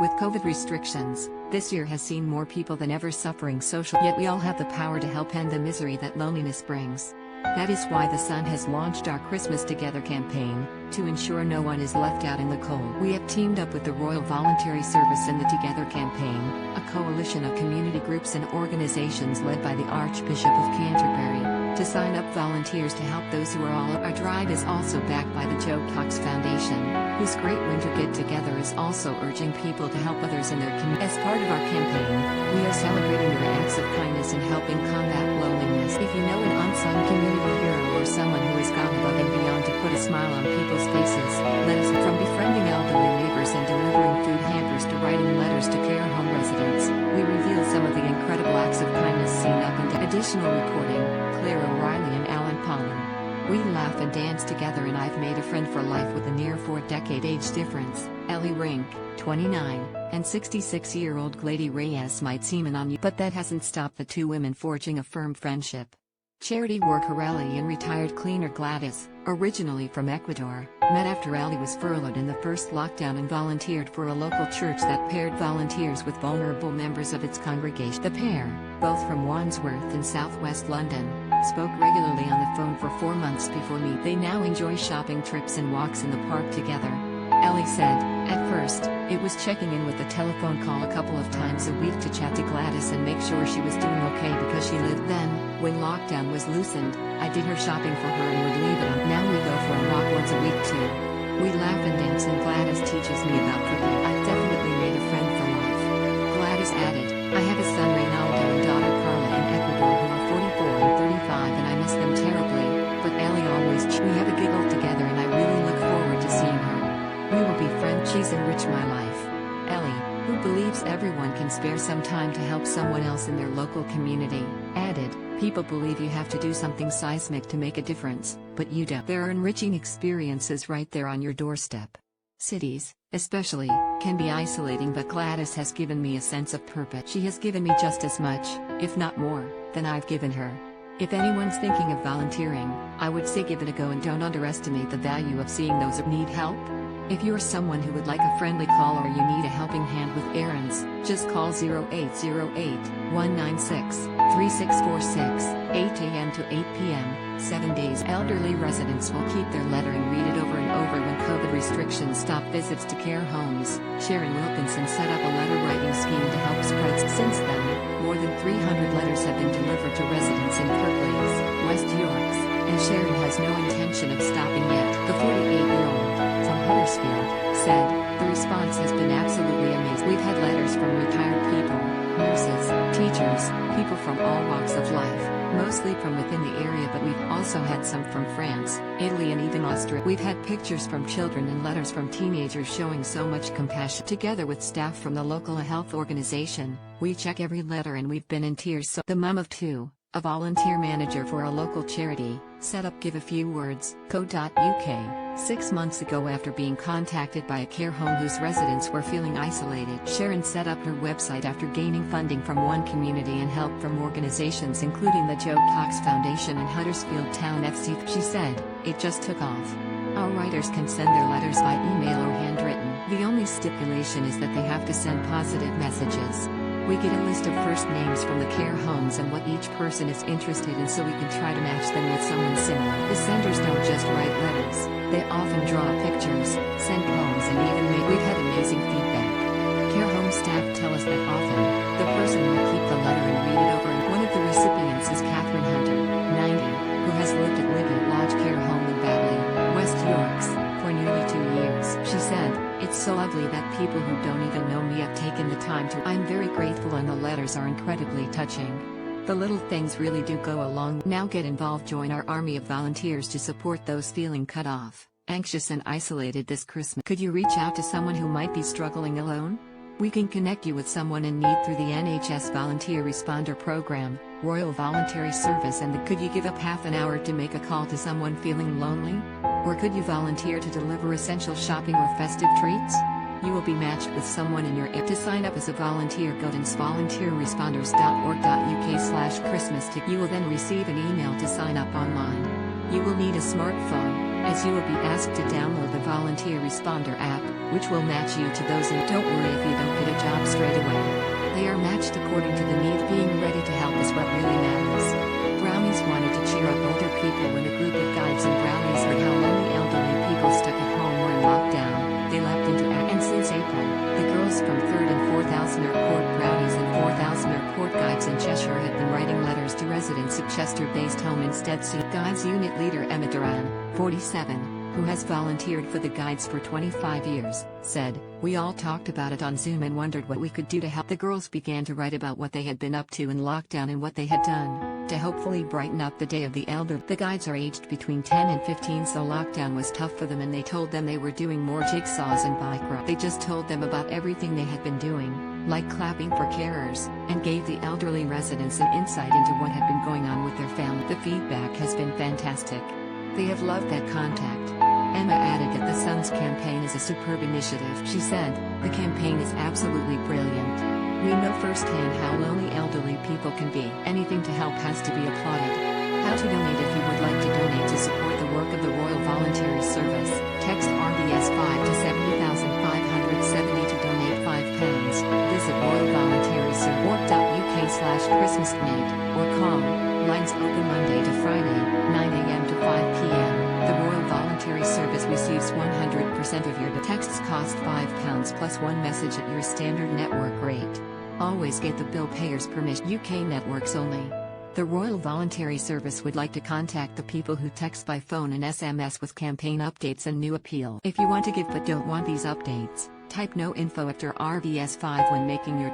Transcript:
With COVID restrictions, this year has seen more people than ever suffering social, yet we all have the power to help end the misery that loneliness brings. That is why the Sun has launched our Christmas Together campaign, to ensure no one is left out in the cold. We have teamed up with the Royal Voluntary Service and the Together campaign, a coalition of community groups and organizations led by the Archbishop of Canterbury, to sign up volunteers to help those who are all. Our drive is also backed by the Jo Cox Foundation, whose great winter get-together is also urging people to help others in their community. As part of our campaign, we are celebrating your acts of kindness and helping combat loneliness. If you know an unsung community hero or someone who has gone above and beyond to put a smile on people's faces, let us. From befriending elderly neighbors and delivering food hampers to writing letters to care home residents, we reveal some of the incredible acts of kindness seen up and down. Additional reporting, Clare, and Alun. We laugh and dance together, and I've made a friend for life with a near 4-decade age difference. Ellie Rink, 29, and 66-year-old Glady Reyes might seem an unusual, but that hasn't stopped the two women forging a firm friendship. Charity worker Ellie and retired cleaner Gladys, originally from Ecuador, met after Ellie was furloughed in the first lockdown and volunteered for a local church that paired volunteers with vulnerable members of its congregation. The pair, both from Wandsworth in southwest London, spoke regularly on the phone for 4 months before meeting. They now enjoy shopping trips and walks in the park together. Ellie said, at first, it was checking in with a telephone call a couple of times a week to chat to Gladys and make sure she was doing okay because she lived. Then, when lockdown was loosened, I did her shopping for her and would leave it on. Now we go for a walk once a week too. We laugh and dance and Gladys teaches me about cooking. I've definitely made a friend for life. Gladys added, I have a son Reinaldo and daughter Carla in Ecuador who are 44 and 35 and I miss them terribly, but Ellie always. We have a giggle together and I really look forward to seeing her. We will be friends. She's enriched my life. Ellie, who believes everyone can spare some time to help someone else in their local community, added, people believe you have to do something seismic to make a difference, but you don't. There are enriching experiences right there on your doorstep. Cities, especially, can be isolating, but Gladys has given me a sense of purpose. She has given me just as much, if not more, than I've given her. If anyone's thinking of volunteering, I would say give it a go and don't underestimate the value of seeing those who need help. If you're someone who would like a friendly call or you need a helping hand with errands, just call 0808-196-3646, 8 a.m. to 8 p.m., 7 days. Elderly residents will keep their letter and read it over and over when COVID restrictions stop visits to care homes. Sharon Wilkinson set up a letter writing scheme to help spread. Since then, more than 300 letters have been delivered to residents in Kirklees, West Yorks, and Sharon has no intention of stopping yet. The 48-year-old, from Huddersfield, said, the response has been absolutely amazing. We've had letters from retired people, nurses, teachers, people from all walks of life, mostly from within the area, but we've also had some from France, Italy and even Australia. We've had pictures from children and letters from teenagers showing so much compassion. Together with staff from the local health organization, we check every letter and we've been in tears. So the mum of two, a volunteer manager for a local charity, set up Give a Few Words, co.uk, 6 months ago after being contacted by a care home whose residents were feeling isolated. Sharon set up her website after gaining funding from one community and help from organizations including the Jo Cox Foundation and Huddersfield Town FC. She said, it just took off. Our writers can send their letters by email or handwritten. The only stipulation is that they have to send positive messages. We get a list of first names from the care homes and what each person is interested in so we can try to match them with someone similar. The senders don't just write letters, they often draw pictures, send poems and even we've had amazing feedback. Care home staff tell us that often, the person will keep the letter and read it over, and one of the recipients is Catherine Hunter, 90, who has lived at Living Lodge Care Home in Batley, West Yorks, for nearly 2 years. She said, it's so lovely that people who don't even know me have taken the time to. I'm very grateful and the letters are incredibly touching. The little things really do go a long way. Now get involved, join our army of volunteers to support those feeling cut off, anxious and isolated this Christmas. Could you reach out to someone who might be struggling alone? We can connect you with someone in need through the NHS Volunteer Responder Program, Royal Voluntary Service, and could you give up half an hour to make a call to someone feeling lonely? Or could you volunteer to deliver essential shopping or festive treats? You will be matched with someone in your area. To sign up as a volunteer, go to volunteerresponders.org.uk/Christmas. You will then receive an email to sign up online. You will need a smartphone, as you will be asked to download the Volunteer Responder app, which will match you to those. And don't worry if you don't get Girls from 3rd and 4th Alsner Court Brownies and 4th Alsner Court Guides in Cheshire had been writing letters to residents at Chester-based home instead. Guides unit leader Emma Duran, 47, who has volunteered for the Guides for 25 years, said, "We all talked about it on Zoom and wondered what we could do to help." The girls began to write about what they had been up to in lockdown and what they had done to hopefully brighten up the day of the elder. The Guides are aged between 10 and 15, so lockdown was tough for them, and they told them they were doing more jigsaws and bike rides. They just told them about everything they had been doing, like clapping for carers, and gave the elderly residents an insight into what had been going on with their family. The feedback has been fantastic. They have loved that contact. Emma added that the Sons campaign is a superb initiative. She said, "The campaign is absolutely brilliant. We know firsthand how lonely elderly people can be. Anything to help has to be applauded." How to donate. If you would like to donate to support the work of the Royal Voluntary Service, text RVS 5 to 70,570 to donate £5. Visit royalvoluntaryservice.org.uk/christmasdonate, or call. Lines open Monday to Friday, 9 a.m. to 5 p.m. The Royal Voluntary Service receives 100% of your texts. Cost £5 plus one message at your standard network rate. Always get the bill payer's permission. UK networks only. The Royal Voluntary Service would like to contact the people who text by phone and SMS with campaign updates and new appeal. If you want to give but don't want these updates, type no info after RVS 5 when making your